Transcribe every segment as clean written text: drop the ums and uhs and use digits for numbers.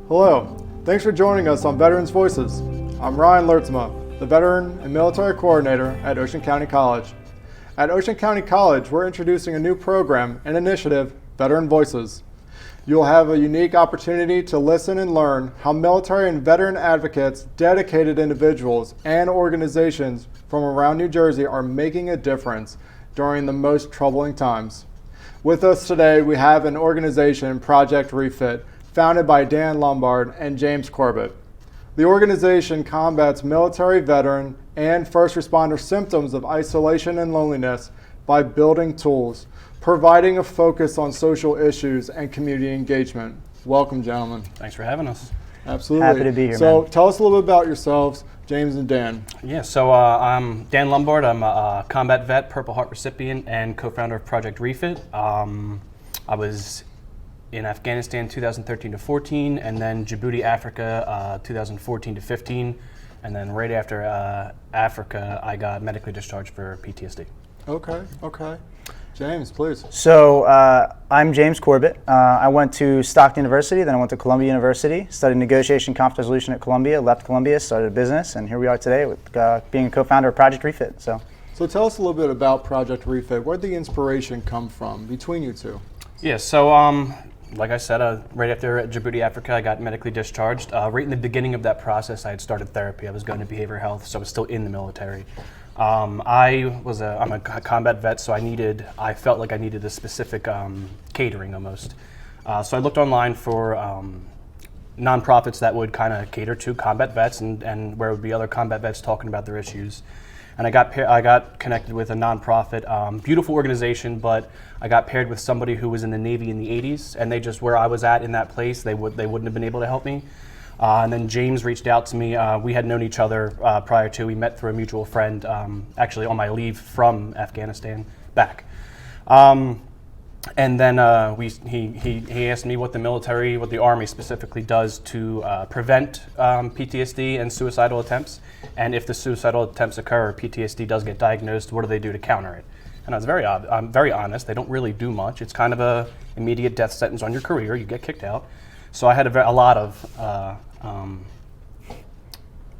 Hello, thanks for joining us on Veterans Voices. I'm Ryan Luurtsema, the Veteran and Military Coordinator at Ocean County College. At Ocean County College, we're introducing a new program and initiative, Veteran Voices. You'll have a unique opportunity to listen and learn how military and veteran advocates, dedicated individuals, and organizations from around New Jersey are making a difference during the most troubling times. With us today, we have an organization, Project Refit, founded by Dan Lombard and James Corbett. The organization combats military, veteran, and first responder symptoms of isolation and loneliness by building tools, providing a focus on social issues and community engagement. Welcome, gentlemen. Thanks for having us. Absolutely. Happy to be here, So man. tell us a little bit about yourselves, James and Dan. Yeah, so I'm Dan Lombard. I'm a combat vet, Purple Heart recipient, and co-founder of Project Refit. I was in Afghanistan 2013 to 14, and then Djibouti, Africa 2014 to 15, and then right after Africa, I got medically discharged for PTSD. Okay. James, please. So I'm James Corbett. I went to Stockton University, then I went to Columbia University, studied negotiation conflict resolution at Columbia, left Columbia, started a business, and here we are today with being a co-founder of Project Refit. So tell us a little bit about Project Refit. Where did the inspiration come from between you two? Yeah, so like I said, right after Djibouti, Africa, I got medically discharged. Right in the beginning of that process, I had started therapy. I was going to behavioral health, so I was still in the military. I'm a combat vet, so I felt like I needed a specific catering almost. So I looked online for nonprofits that would kind of cater to combat vets and where would be other combat vets talking about their issues. And I got connected with a nonprofit, beautiful organization, but I got paired with somebody who was in the Navy in the 80s, and where I was at in that place, they wouldn't have been able to help me. And then James reached out to me. We had known each other prior to. We met through a mutual friend, actually on my leave from Afghanistan back. And then he asked me what the Army specifically does to prevent PTSD and suicidal attempts. And if the suicidal attempts occur or PTSD does get diagnosed, what do they do to counter it? And I was I'm very honest. They don't really do much. It's kind of a immediate death sentence on your career. You get kicked out. So I had a lot of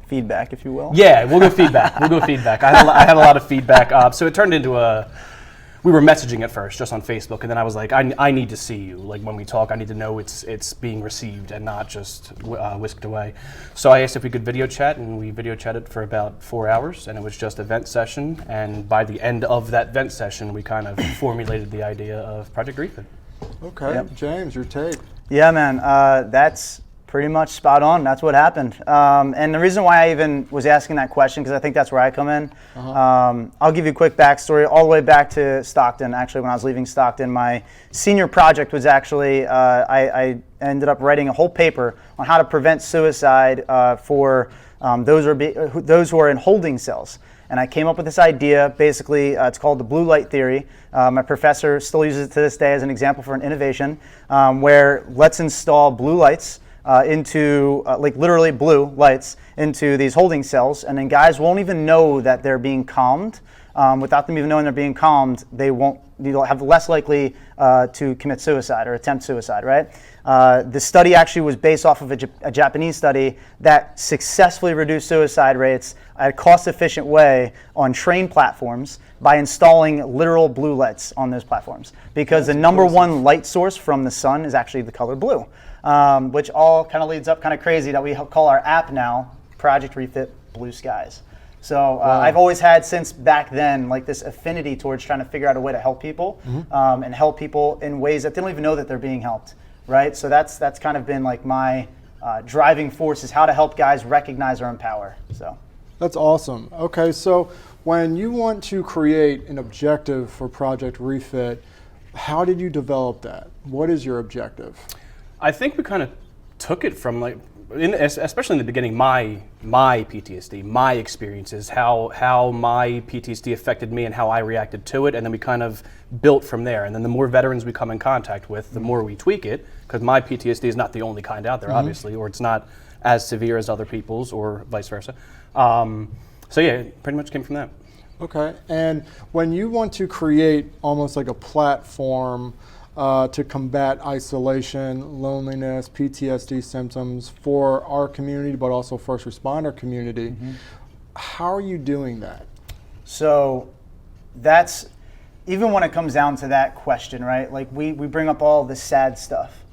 feedback, if you will. Yeah, we'll go feedback. I had a lot of feedback. So it turned into we were messaging at first just on Facebook, and then I was like, I need to see you. Like when we talk, I need to know it's being received and not just whisked away. So I asked if we could video chat, and we video chatted for about 4 hours, and it was just a vent session. And by the end of that vent session, we kind of formulated the idea of Project Refit. Okay, Yep. James, your take. Yeah, man, that's pretty much spot on. That's what happened. And the reason why I even was asking that question, because I think that's where I come in. I'll give you a quick backstory all the way back to Stockton. Actually, when I was leaving Stockton, my senior project was actually, I ended up writing a whole paper on how to prevent suicide for those who are in holding cells. And I came up with this idea. Basically, it's called the blue light theory. My professor still uses it to this day as an example for an innovation, where let's install blue lights into, like literally blue lights, into these holding cells, and then guys won't even know that they're being calmed. Without them even knowing they're being calmed, they'll have less likely to commit suicide or attempt suicide, right? The study actually was based off of a Japanese study that successfully reduced suicide rates at a cost-efficient way on train platforms by installing literal blue lights on those platforms. Because the number one light source from the sun is actually the color blue, which all kind of leads up kind of crazy that we call our app now Project Refit Blue Skies. So I've always had since back then like this affinity towards trying to figure out a way to help people and help people in ways that they don't even know that they're being helped, right? So that's kind of been like my driving force, is how to help guys recognize or empower. So That's awesome. Okay, so when you want to create an objective for Project Refit, how did you develop that? What is your objective? I think we kind of took it from especially in the beginning, my PTSD, my experiences, how my PTSD affected me and how I reacted to it, and then we kind of built from there. And then the more veterans we come in contact with, the more we tweak it, because my PTSD is not the only kind out there, obviously, or it's not as severe as other people's, or vice versa. So yeah, it pretty much came from that. Okay, and when you want to create almost like a platform to combat isolation, loneliness, PTSD symptoms for our community, but also first responder community. How are you doing that? So that's, even when it comes down to that question, right? Like we bring up all the sad stuff,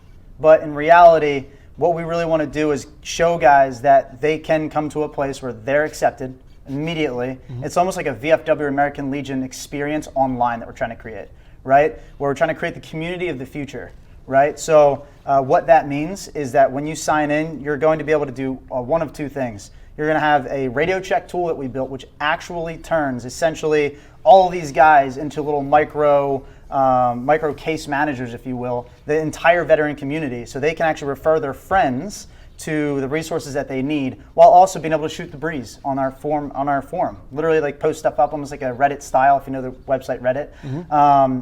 but in reality, what we really want to do is show guys that they can come to a place where they're accepted immediately. It's almost like a VFW American Legion experience online that we're trying to create, right? Where we're trying to create the community of the future, right? So what that means is that when you sign in, you're going to be able to do one of two things. You're going to have a radio check tool that we built, which actually turns essentially all of these guys into little micro case managers, if you will, the entire veteran community, so they can actually refer their friends to the resources that they need, while also being able to shoot the breeze on our forum. Literally, like post stuff up almost like a Reddit style, if you know the website Reddit,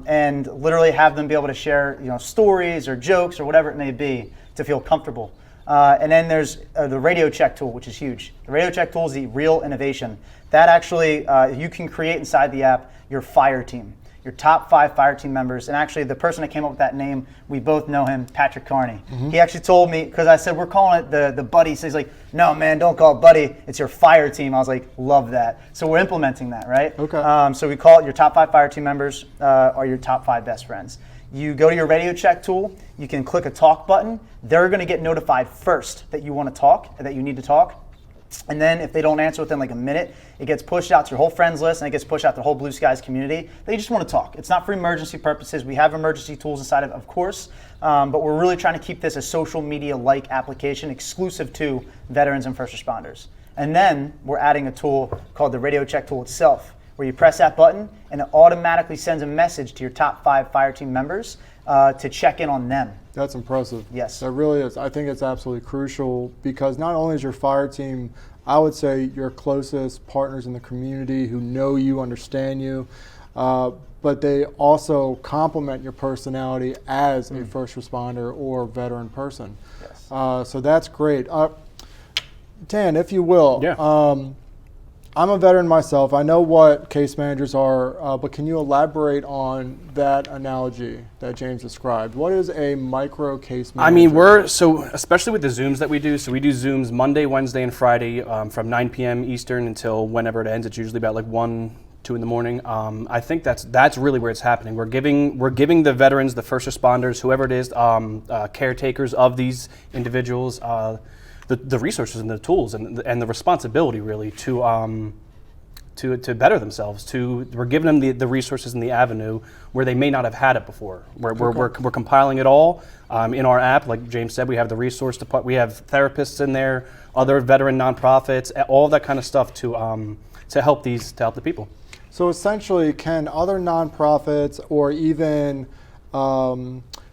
and literally have them be able to share, stories or jokes or whatever it may be to feel comfortable. And then there's the radio check tool, which is huge. The radio check tool is the real innovation. That actually, you can create inside the app your fire team, your top 5 fire team members. And actually the person that came up with that name, we both know him, Patrick Carney. He actually told me, because I said, we're calling it the buddy. So he's like, no man, don't call it buddy, it's your fire team. I was like, love that. So we're implementing that, right? Okay. So we call it your top 5 fire team members are your top 5 best friends. You go to your radio check tool, you can click a talk button. They're gonna get notified first that you wanna talk, that you need to talk. And then if they don't answer within like a minute, it gets pushed out to your whole friends list, and it gets pushed out to the whole Blue Skies community. They just want to talk. It's not for emergency purposes. We have emergency tools inside of course, but we're really trying to keep this a social media-like application exclusive to veterans and first responders. And then we're adding a tool called the radio check tool itself, where you press that button and it automatically sends a message to your top 5 fire team members to check in on them. That's impressive. Yes. That really is. I think it's absolutely crucial, because not only is your fire team, I would say, your closest partners in the community who know you, understand you, but they also complement your personality as a first responder or veteran person. Yes. So that's great. Dan, if you will, Yeah. I'm a veteran myself. I know what case managers are, but can you elaborate on that analogy that James described? What is a micro case manager? I mean, especially with the Zooms that we do, so we do Zooms Monday, Wednesday, and Friday from 9 p.m. Eastern until whenever it ends. It's usually about like 1, 2 in the morning. I think that's really where it's happening. We're giving the veterans, the first responders, whoever it is, caretakers of these individuals, the resources and the tools and the responsibility really to better themselves. We're giving them the resources and the avenue where they may not have had it before. We're compiling it all in our app. Like James said, we have the resource we have therapists in there, other veteran nonprofits, all that kind of stuff to help the people. So essentially, can other nonprofits or even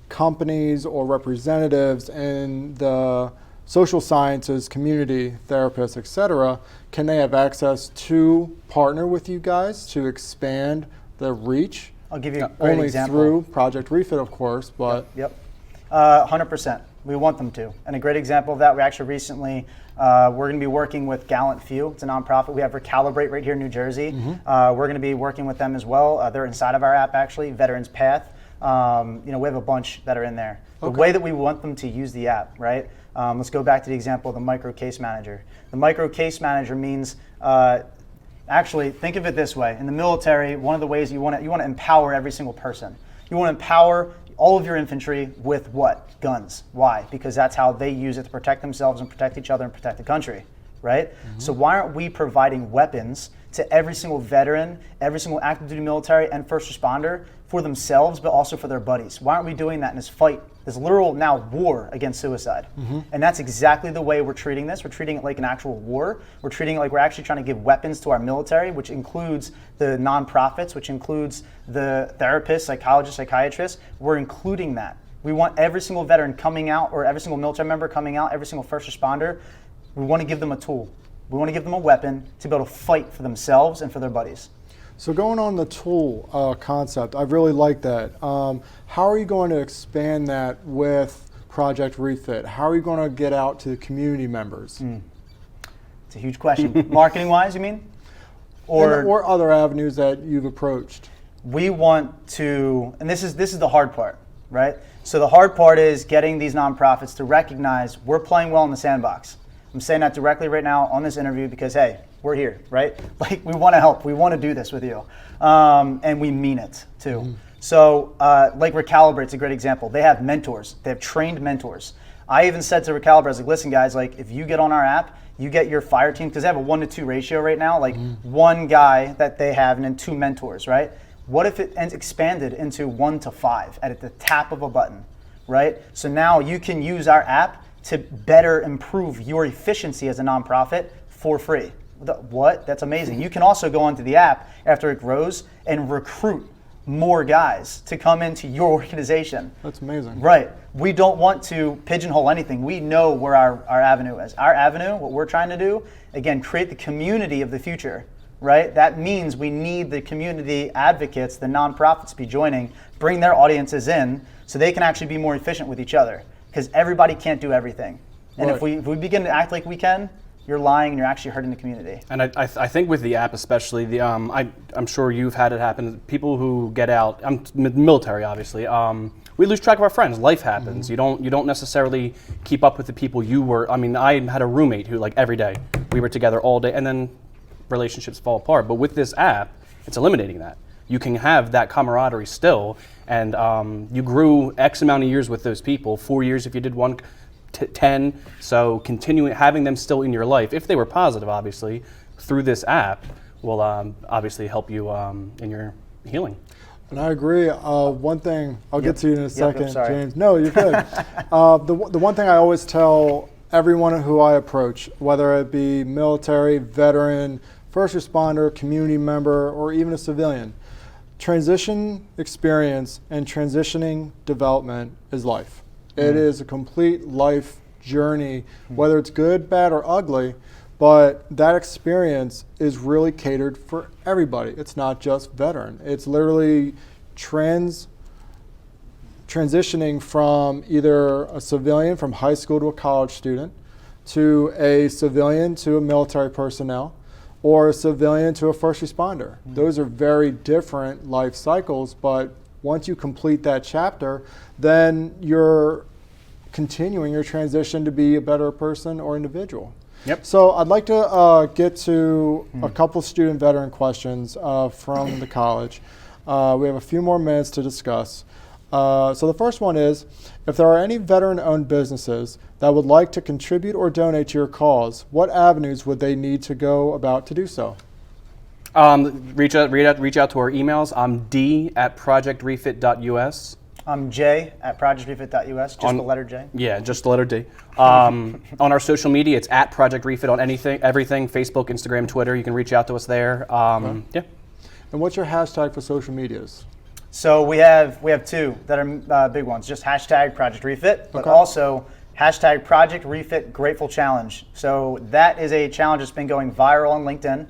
companies or representatives in the social sciences community, therapists, etc., can they have access to partner with you guys to expand the reach? I'll give you a great only example. through Project Refit, of course, but Yep. 100%. We want them to. And a great example of that, we actually recently, we're going to be working with Gallant Few. It's a nonprofit. We have Recalibrate right here in New Jersey. We're going to be working with them as well. They're inside of our app, actually, Veterans Path. We have a bunch that are in there. The way that we want them to use the app, right? Let's go back to the example of the micro case manager. The micro case manager means, actually, think of it this way. In the military, one of the ways you want to empower every single person. You want to empower all of your infantry with what? Guns. Why? Because that's how they use it to protect themselves and protect each other and protect the country, right? So why aren't we providing weapons to every single veteran, every single active duty military and first responder for themselves, but also for their buddies? Why aren't we doing that in this fight, this literal now war against suicide? And that's exactly the way we're treating this. We're treating it like an actual war. We're treating it like we're actually trying to give weapons to our military, which includes the nonprofits, which includes the therapists, psychologists, psychiatrists. We're including that. We want every single veteran coming out, or every single military member coming out, every single first responder. We want to give them a tool. We want to give them a weapon to be able to fight for themselves and for their buddies. So going on the tool concept, I really like that. How are you going to expand that with Project Refit? How are you going to get out to the community members? It's a huge question. Marketing-wise, you mean? Or other avenues that you've approached? We want to, and this is the hard part. right? So the hard part is getting these nonprofits to recognize we're playing well in the sandbox. I'm saying that directly right now on this interview because, hey, we're here, right? Like, we want to help. We want to do this with you. And we mean it, too. So, like Recalibrate's a great example. They have mentors. They have trained mentors. I even said to Recalibrate, I was like, listen, guys, like, if you get on our app, you get your fire team, because they have a 1-to-2 ratio right now, like one guy that they have and then 2 mentors, right? What if it expanded into 1-to-5 at the tap of a button, right? So now you can use our app to better improve your efficiency as a nonprofit for free. What? That's amazing. You can also go onto the app after it grows and recruit more guys to come into your organization. That's amazing. Right. We don't want to pigeonhole anything. We know where our avenue is. Our avenue, what we're trying to do, again, create the community of the future, right? That means we need the community advocates, the nonprofits to be joining, bring their audiences in so they can actually be more efficient with each other, because everybody can't do everything. And Right. if we begin to act like we can, you're lying and you're actually hurting the community. And I think with the app especially, I'm sure you've had it happen. People who get out, I'm military obviously. We lose track of our friends. Life happens. You don't necessarily keep up with the people you were. I mean, I had a roommate who, like, every day we were together all day, and then relationships fall apart. But with this app, it's eliminating that. You can have that camaraderie still, and you grew X amount of years with those people. 4 years if you did one. 10, so continuing having them still in your life, if they were positive, obviously, through this app will obviously help you in your healing. And I agree. One thing, I'll get to you in a second, sorry. James. No, you're good. The one thing I always tell everyone who I approach, whether it be military, veteran, first responder, community member, or even a civilian, transition experience and transitioning development is life. It is a complete life journey, whether it's good, bad, or ugly, but that experience is really catered for everybody. It's not just veteran. It's literally transitioning from either a civilian from high school to a college student, to a civilian to a military personnel, or a civilian to a first responder. Those are very different life cycles, but once you complete that chapter, then you're continuing your transition to be a better person or individual. Yep. So I'd like to get to a couple student veteran questions from the college. We have a few more minutes to discuss. So the first one is, if there are any veteran-owned businesses that would like to contribute or donate to your cause, what avenues would they need to go about to do so? Reach out to our emails. I'm d@projectrefit.us. I'm j@projectrefit.us, just the letter J. Yeah, just the letter D. On our social media, it's @projectrefit on everything, Facebook, Instagram, Twitter. You can reach out to us there. Yeah. And what's your hashtag for social medias? So we have 2 that are big ones. Just hashtag Project Refit, but also hashtag Project Refit Grateful Challenge. So that is a challenge that's been going viral on LinkedIn.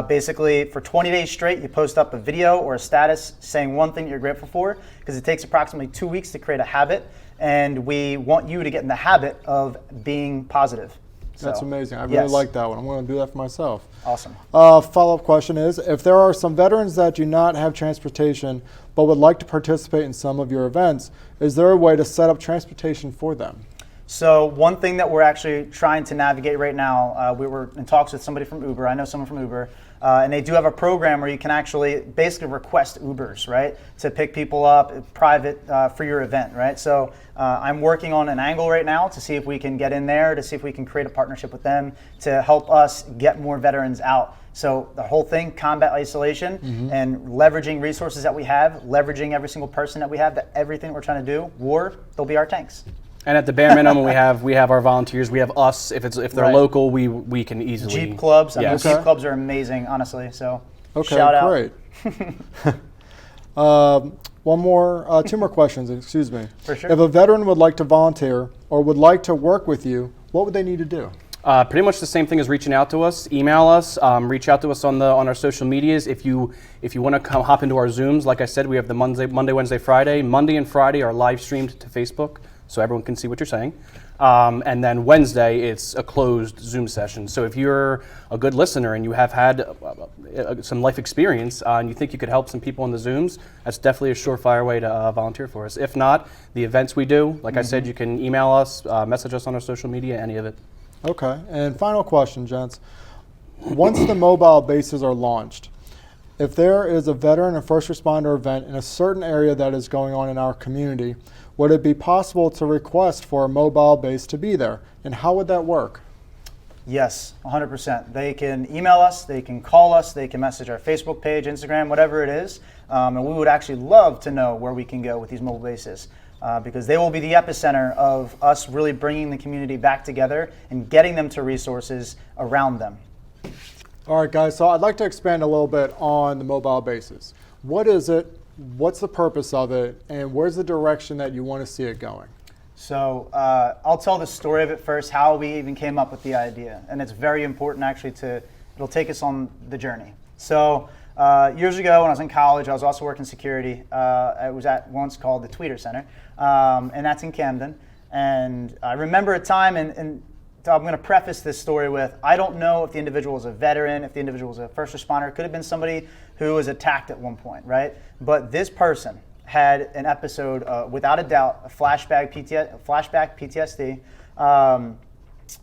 Basically, for 20 days straight, you post up a video or a status saying one thing that you're grateful for, because it takes approximately 2 weeks to create a habit, and we want you to get in the habit of being positive. That's amazing. I really like that one. I'm going to do that for myself. Awesome. Follow-up question is, if there are some veterans that do not have transportation but would like to participate in some of your events, is there a way to set up transportation for them? So one thing that we're actually trying to navigate right now, we were in talks with somebody from Uber. I know someone from Uber, and they do have a program where you can actually basically request Ubers, right, to pick people up private for your event, right? So I'm working on an angle right now to see if we can get in there, to see if we can create a partnership with them to help us get more veterans out. So the whole thing, combat isolation, and leveraging resources that we have, leveraging every single person that we have, that everything we're trying to do, war, they'll be our tanks. And at the bare minimum, we have our volunteers. We have us. If they're local, we can easily. Jeep clubs. Yes. I mean, Jeep clubs are amazing, honestly. So Okay, shout out. great. Two more questions, excuse me. For sure. If a veteran would like to volunteer or would like to work with you, what would they need to do? Pretty much the same thing as reaching out to us. Email us. Reach out to us on our social medias. If you want to come hop into our Zooms, like I said, we have the Monday, Wednesday, Friday. Monday and Friday are live streamed to Facebook. so everyone can see what you're saying. And then Wednesday, it's a closed Zoom session. So if you're a good listener and you have had some life experience and you think you could help some people on the Zooms, that's definitely a surefire way to volunteer for us. If not, the events we do, like I said, you can email us, message us on our social media, any of it. Okay, and final question, gents. Once the mobile bases are launched, if there is a veteran or first responder event in a certain area that is going on in our community, would it be possible to request for a mobile base to be there? And how would that work? Yes, 100%. They can email us, they can call us, they can message our Facebook page, Instagram, whatever it is. And we would actually love to know where we can go with these mobile bases because they will be the epicenter of us really bringing the community back together and getting them to resources around them. All right, guys, so I'd like to expand a little bit on the mobile bases. What is it? What's the purpose of it? And where's the direction that you want to see it going? So I'll tell the story of it first, how we even came up with the idea. And it's very important actually it'll take us on the journey. So years ago when I was in college, I was also working security. I was at once called the Tweeter Center, and that's in Camden. And I remember a time, and I'm going to preface this story with, I don't know if the individual was a veteran, if the individual was a first responder. It could have been somebody who was attacked at one point, right? But this person had an episode, without a doubt, a flashback PTSD. I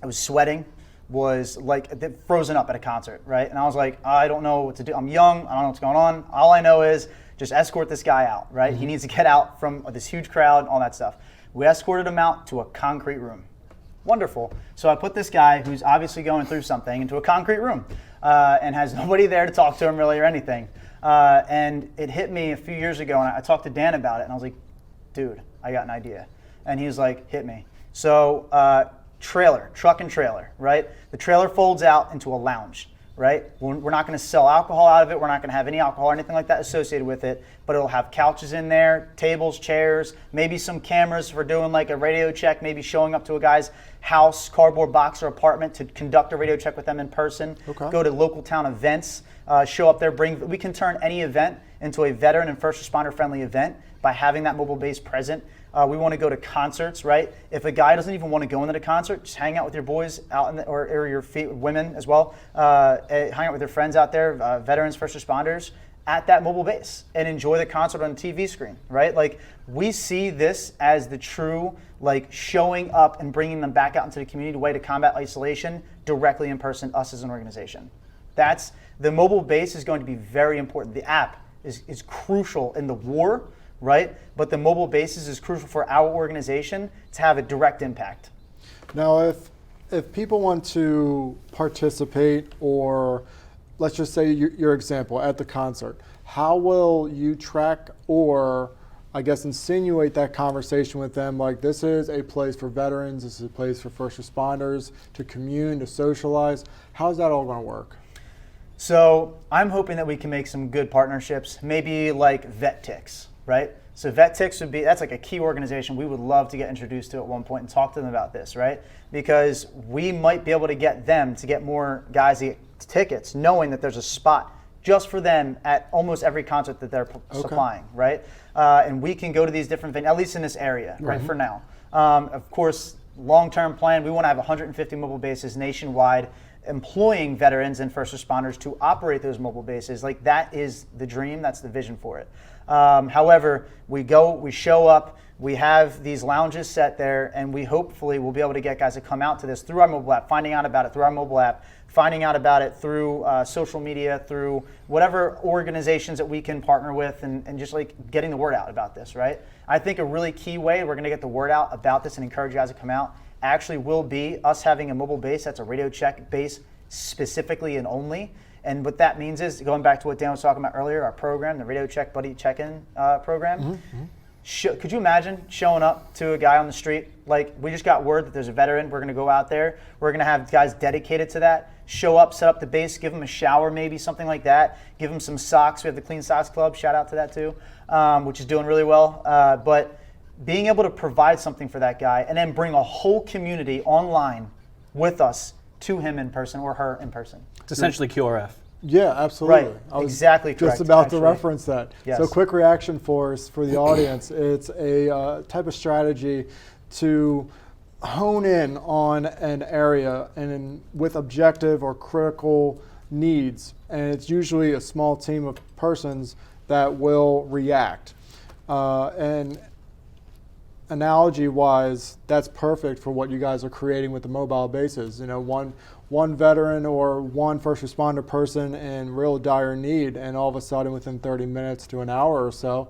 was sweating, was like frozen up at a concert, right? And I was like, I don't know what to do. I'm young, I don't know what's going on. All I know is just escort this guy out, right? He needs to get out from this huge crowd, all that stuff. We escorted him out to a concrete room. Wonderful. So I put this guy who's obviously going through something into a concrete room and has nobody there to talk to him really or anything. And it hit me a few years ago, and I talked to Dan about it, and I was like, dude, I got an idea. And he was like, hit me. So truck and trailer, right? The trailer folds out into a lounge, right? We're not going to sell alcohol out of it. We're not going to have any alcohol or anything like that associated with it, but it'll have couches in there, tables, chairs, maybe some cameras for doing like a radio check, maybe showing up to a guy's house, cardboard box or apartment to conduct a radio check with them in person. Okay. Go to local town events, show up there, we can turn any event into a veteran and first responder friendly event by having that mobile base present. We want to go to concerts, right? If a guy doesn't even want to go into the concert, just hang out with your boys out or your women as well. Hang out with your friends out there, veterans, first responders, at that mobile base and enjoy the concert on the TV screen, right? Like we see this as the true like showing up and bringing them back out into the community way to combat isolation directly in person, us as an organization. That's the mobile base is going to be very important. The app is crucial in the war, right? But the mobile bases is crucial for our organization to have a direct impact. Now, if people want to participate, or let's just say your example at the concert, how will you track or I guess insinuate that conversation with them, like this is a place for veterans, this is a place for first responders to commune, to socialize. How's that all going to work? So I'm hoping that we can make some good partnerships, maybe like VetTix, right? So VetTix that's like a key organization we would love to get introduced to at one point and talk to them about this, right? Because we might be able to get them to get more guys to get tickets, knowing that there's a spot just for them at almost every concert that they're supplying, right? And we can go to these different venues, at least in this area, right, for now. Of course, long-term plan, we want to have 150 mobile bases nationwide, employing veterans and first responders to operate those mobile bases. Like that is the dream, that's the vision for it. However, we show up, we have these lounges set there, and we hopefully will be able to get guys to come out to this through our mobile app, finding out about it through our mobile app, finding out about it through social media, through whatever organizations that we can partner with, and just like getting the word out about this, right? I think a really key way we're gonna get the word out about this and encourage guys to come out actually will be us having a mobile base that's a radio check base specifically and only. And what that means is, going back to what Dan was talking about earlier, our program, the Radio Check Buddy Check-In program. Could you imagine showing up to a guy on the street? Like, we just got word that there's a veteran. We're going to go out there. We're going to have guys dedicated to that. Show up, set up the base, give them a shower, maybe something like that. Give them some socks. We have the Clean Socks Club. Shout out to that too, which is doing really well. But being able to provide something for that guy and then bring a whole community online with us to him in person or her in person. It's essentially QRF. Yeah, absolutely. Right, I was exactly correct, just about actually. to reference that. Yes. So quick reaction for the audience. It's a type of strategy to hone in on an area and with objective or critical needs, and it's usually a small team of persons that will react. And analogy-wise, that's perfect for what you guys are creating with the mobile bases. You know, one veteran or one first responder person in real dire need, and all of a sudden within 30 minutes to an hour or so,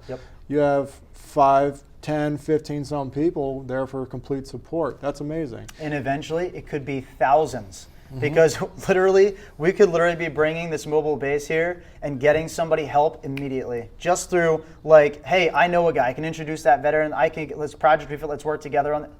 you have 5, 10, 15 some people there for complete support. That's amazing. And eventually it could be thousands. Because literally, we could literally be bringing this mobile base here and getting somebody help immediately. Just through like, hey, I know a guy, I can introduce that veteran, let's Project Refit, let's work together on it.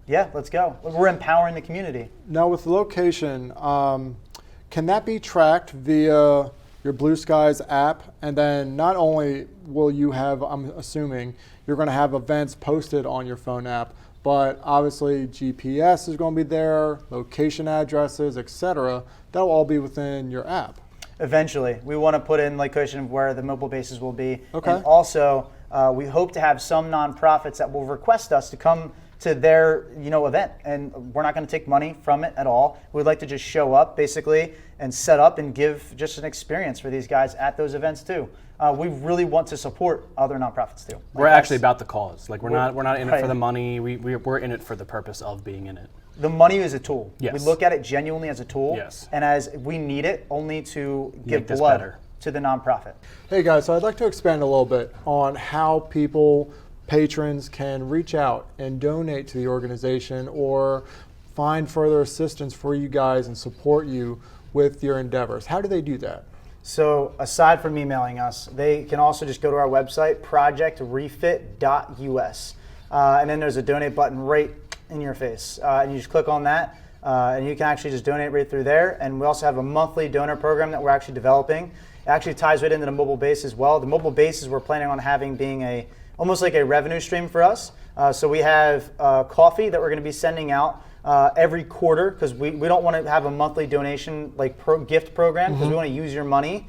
Yeah, let's go. We're empowering the community. Now with location, can that be tracked via your Blue Skies app? And then not only will you have, I'm assuming, you're gonna have events posted on your phone app, but obviously GPS is going to be there, location addresses, etc. That'll all be within your app. Eventually, we want to put in location of where the mobile bases will be. Okay. And also, we hope to have some nonprofits that will request us to come to their event, and we're not going to take money from it at all. We'd like to just show up basically and set up and give just an experience for these guys at those events too. We really want to support other nonprofits too. We're actually about the cause. Like we're not in it for the money. We're in it for the purpose of being in it. The money is a tool. Yes. We look at it genuinely as a tool. Yes. And as we need it only to give Make this blood better. to the nonprofit. Hey guys, so I'd like to expand a little bit on how patrons can reach out and donate to the organization or find further assistance for you guys and support you with your endeavors. How do they do that? So aside from emailing us, they can also just go to our website, projectrefit.us. And then there's a donate button right in your face. And you just click on that, and you can actually just donate right through there. And we also have a monthly donor program that we're actually developing. It actually ties right into the mobile base as well. The mobile bases we're planning on having being almost like a revenue stream for us. So we have coffee that we're going to be sending out every quarter, because we don't want to have a monthly donation like gift program, because we want to use your money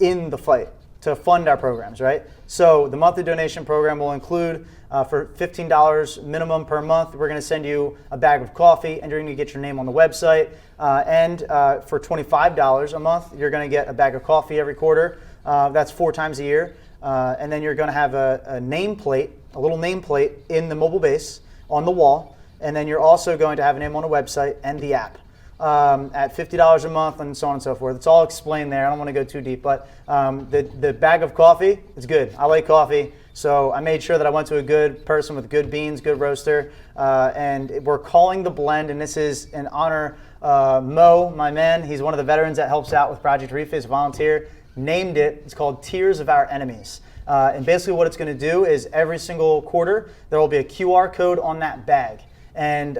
in the fight to fund our programs, right? So the monthly donation program will include for $15 minimum per month, we're going to send you a bag of coffee, and you're going to get your name on the website. And for $25 a month, you're going to get a bag of coffee every quarter. That's 4 times a year. And then you're going to have a nameplate, a little nameplate in the mobile base on the wall. And then you're also going to have a name on a website and the app at $50 a month and so on and so forth. It's all explained there. I don't want to go too deep, but the bag of coffee is good. I like coffee, so I made sure that I went to a good person with good beans, good roaster, and we're calling the blend, and this is in honor Mo, my man. He's one of the veterans that helps out with Project Refit, he's a volunteer. Named it, it's called Tears of Our Enemies. And basically what it's going to do is every single quarter, there will be a QR code on that bag. And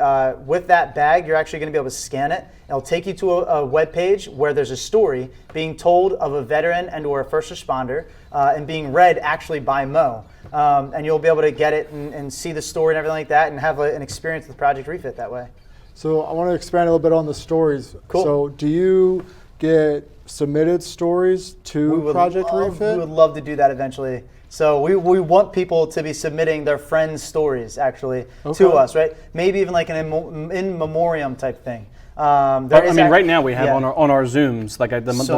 with that bag, you're actually going to be able to scan it. It'll take you to a web page where there's a story being told of a veteran and or a first responder and being read actually by Mo. And you'll be able to get it and see the story and everything like that and have an experience with Project Refit that way. So I want to expand a little bit on the stories. Cool. So do you get submitted stories to Project Refit? We would love to do that eventually. So we want people to be submitting their friends' stories to us, right? Maybe even like an in memoriam type thing. Right now we have on our Zooms, like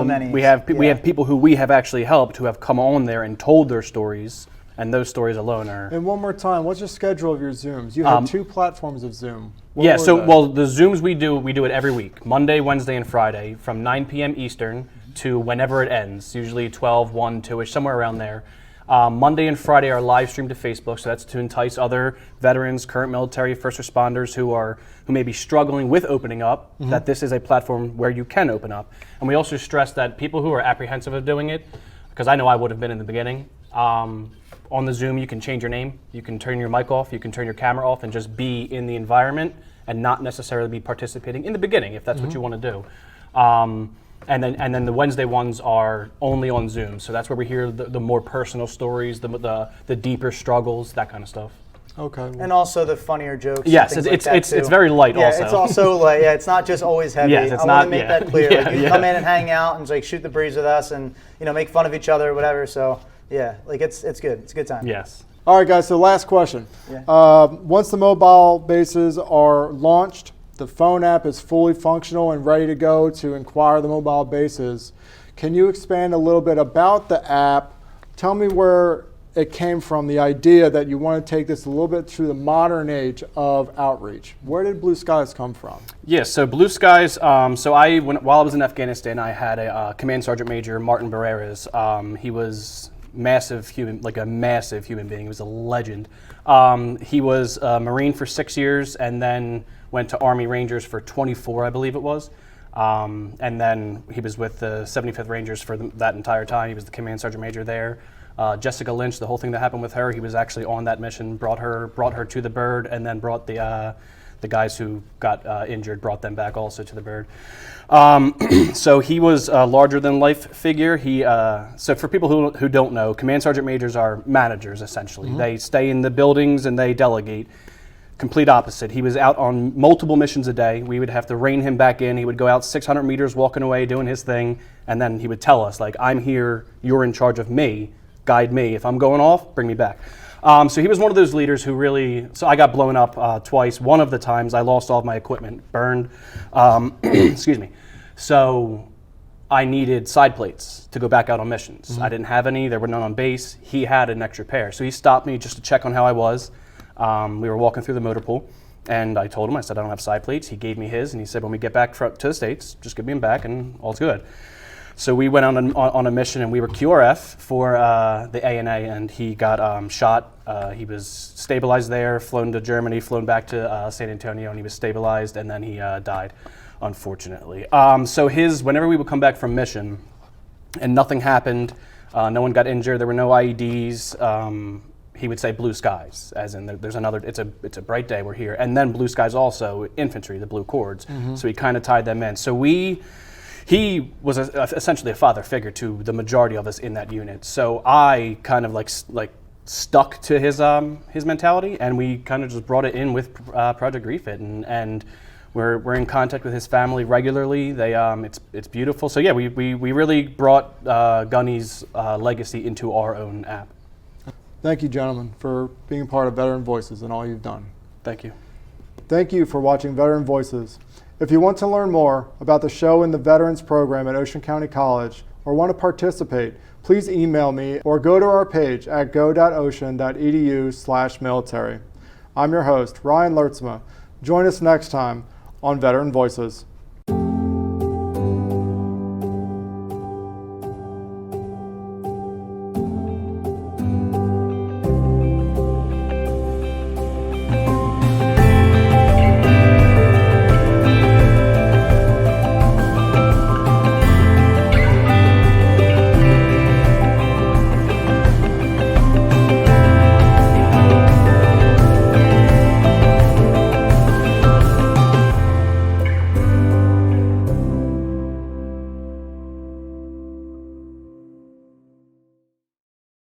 many. We have people who we have actually helped who have come on there and told their stories, and those stories alone are. And one more time, what's your schedule of your Zooms? You have 2 platforms of Zoom. The Zooms we do it every week, Monday, Wednesday, and Friday from 9 p.m. Eastern to whenever it ends, usually 12, 1, 2-ish, somewhere around there. Monday and Friday are live streamed to Facebook, so that's to entice other veterans, current military, first responders who may be struggling with opening up, that this is a platform where you can open up. And we also stress that people who are apprehensive of doing it, because I know I would have been in the beginning, on the Zoom you can change your name, you can turn your mic off, you can turn your camera off and just be in the environment and not necessarily be participating in the beginning if that's what you want to do. And then the Wednesday ones are only on Zoom, so that's where we hear the more personal stories, the deeper struggles, that kind of stuff. Okay. And also the funnier jokes. Yes, it's very light also. It's also like it's not just always heavy. Yes, it's I want to make that clear. Yeah, like you can come in and hang out and like shoot the breeze with us and make fun of each other or whatever. So yeah, like it's good. It's a good time. Yes. All right, guys, so last question. Yeah. Once the mobile bases are launched, the phone app is fully functional and ready to go to inquire the mobile bases. Can you expand a little bit about the app? Tell me where it came from, the idea that you want to take this a little bit to the modern age of outreach. Where did Blue Skies come from? Yes, so Blue Skies, while I was in Afghanistan, I had a Command Sergeant Major, Martin Barreras. He was massive human being. He was a legend. He was a Marine for 6 years and then went to Army Rangers for 24, I believe it was. And then he was with the 75th Rangers for that entire time. He was the Command Sergeant Major there. Jessica Lynch, the whole thing that happened with her, he was actually on that mission, brought her to the bird, and then brought the guys who got injured, brought them back also to the bird. So he was a larger than life figure. So for people who don't know, Command Sergeant Majors are managers essentially. Mm-hmm. They stay in the buildings and they delegate. Complete opposite. He was out on multiple missions a day. We would have to rein him back in. He would go out 600 meters walking away doing his thing, and then he would tell us, like, I'm here, you're in charge of me, guide me. If I'm going off, bring me back. So he was one of those leaders who really, so I got blown up twice. One of the times I lost all of my equipment, burned, excuse me. So I needed side plates to go back out on missions. Mm-hmm. I didn't have any, there were none on base. He had an extra pair. So he stopped me just to check on how I was. We were walking through the motor pool, and I told him, I said, I don't have side plates. He gave me his, and he said, when we get back to the States, just give me them back, and all's good. So we went on a mission, and we were QRF for the ANA, and he got shot. He was stabilized there, flown to Germany, flown back to San Antonio, and he was stabilized, and then he died, unfortunately. So whenever we would come back from mission, and nothing happened, no one got injured, there were no IEDs, he would say blue skies, as in there's another, it's a bright day, we're here. And then blue skies also, infantry, the blue cords. Mm-hmm. So he kind of tied them in. So he was essentially a father figure to the majority of us in that unit. So I kind of like stuck to his mentality, and we kind of just brought it in with Project Refit, and we're in contact with his family regularly. It's beautiful. So yeah, we really brought Gunny's legacy into our own app. Thank you, gentlemen, for being part of Veteran Voices and all you've done. Thank you. Thank you for watching Veteran Voices. If you want to learn more about the show and the Veterans Program at Ocean County College, or want to participate, please email me or go to our page at go.ocean.edu/military. I'm your host, Ryan Luurtsema. Join us next time on Veteran Voices.